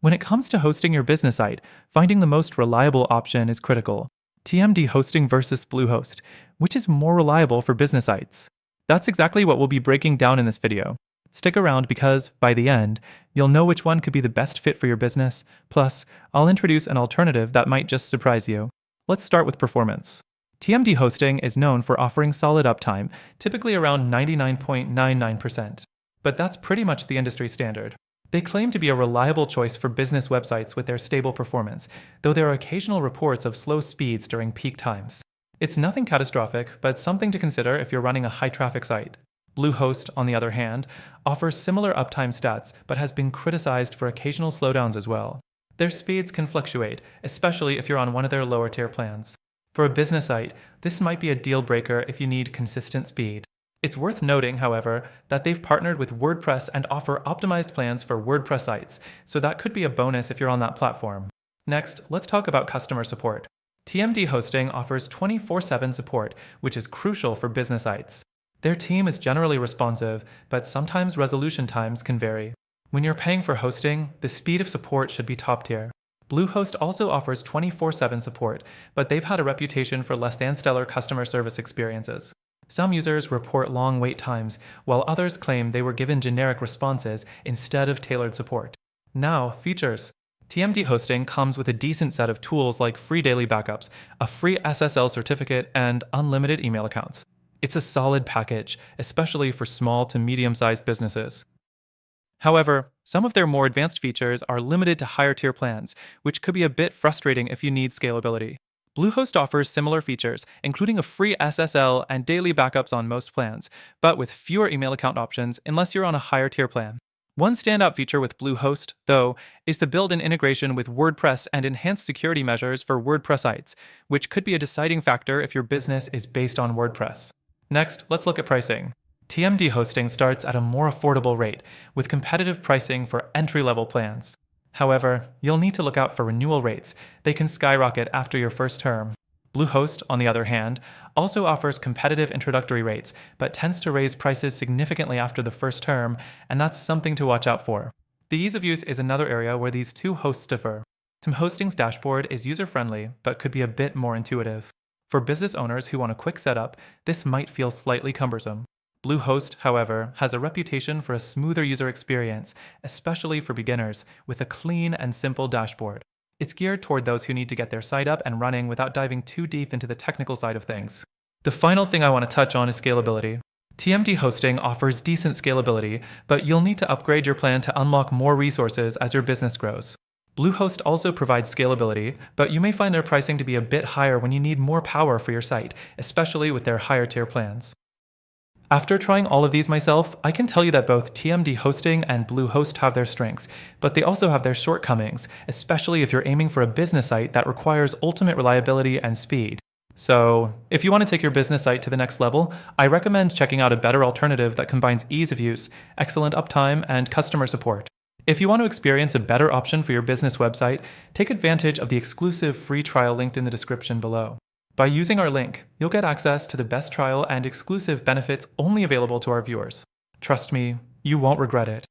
When it comes to hosting your business site, finding the most reliable option is critical. TMDHosting versus Bluehost, which is more reliable for business sites? That's exactly what we'll be breaking down in this video. Stick around because, by the end, you'll know which one could be the best fit for your business. Plus, I'll introduce an alternative that might just surprise you. Let's start with performance. TMDHosting is known for offering solid uptime, typically around 99.99%. But that's pretty much the industry standard. They claim to be a reliable choice for business websites with their stable performance, though there are occasional reports of slow speeds during peak times. It's nothing catastrophic, but something to consider if you're running a high-traffic site. Bluehost, on the other hand, offers similar uptime stats but has been criticized for occasional slowdowns as well. Their speeds can fluctuate, especially if you're on one of their lower-tier plans. For a business site, this might be a deal breaker if you need consistent speed. It's worth noting, however, that they've partnered with WordPress and offer optimized plans for WordPress sites, so that could be a bonus if you're on that platform. Next, let's talk about customer support. TMDHosting offers 24/7 support, which is crucial for business sites. Their team is generally responsive, but sometimes resolution times can vary. When you're paying for hosting, the speed of support should be top tier. Bluehost also offers 24/7 support, but they've had a reputation for less than stellar customer service experiences. Some users report long wait times, while others claim they were given generic responses instead of tailored support. Now, features. TMDHosting comes with a decent set of tools like free daily backups, a free SSL certificate, and unlimited email accounts. It's a solid package, especially for small to medium-sized businesses. However, some of their more advanced features are limited to higher-tier plans, which could be a bit frustrating if you need scalability. Bluehost offers similar features, including a free SSL and daily backups on most plans, but with fewer email account options unless you're on a higher-tier plan. One standout feature with Bluehost, though, is the built-in integration with WordPress and enhanced security measures for WordPress sites, which could be a deciding factor if your business is based on WordPress. Next, let's look at pricing. TMDHosting starts at a more affordable rate, with competitive pricing for entry-level plans. However, you'll need to look out for renewal rates. They can skyrocket after your first term. Bluehost, on the other hand, also offers competitive introductory rates, but tends to raise prices significantly after the first term, and that's something to watch out for. The ease of use is another area where these two hosts differ. TMDHosting's dashboard is user-friendly, but could be a bit more intuitive. For business owners who want a quick setup, this might feel slightly cumbersome. Bluehost, however, has a reputation for a smoother user experience, especially for beginners, with a clean and simple dashboard. It's geared toward those who need to get their site up and running without diving too deep into the technical side of things. The final thing I want to touch on is scalability. TMDHosting offers decent scalability, but you'll need to upgrade your plan to unlock more resources as your business grows. Bluehost also provides scalability, but you may find their pricing to be a bit higher when you need more power for your site, especially with their higher tier plans. After trying all of these myself, I can tell you that both TMDHosting and Bluehost have their strengths, but they also have their shortcomings, especially if you're aiming for a business site that requires ultimate reliability and speed. So, if you want to take your business site to the next level, I recommend checking out a better alternative that combines ease of use, excellent uptime, and customer support. If you want to experience a better option for your business website, take advantage of the exclusive free trial linked in the description below. By using our link, you'll get access to the best trial and exclusive benefits only available to our viewers. Trust me, you won't regret it.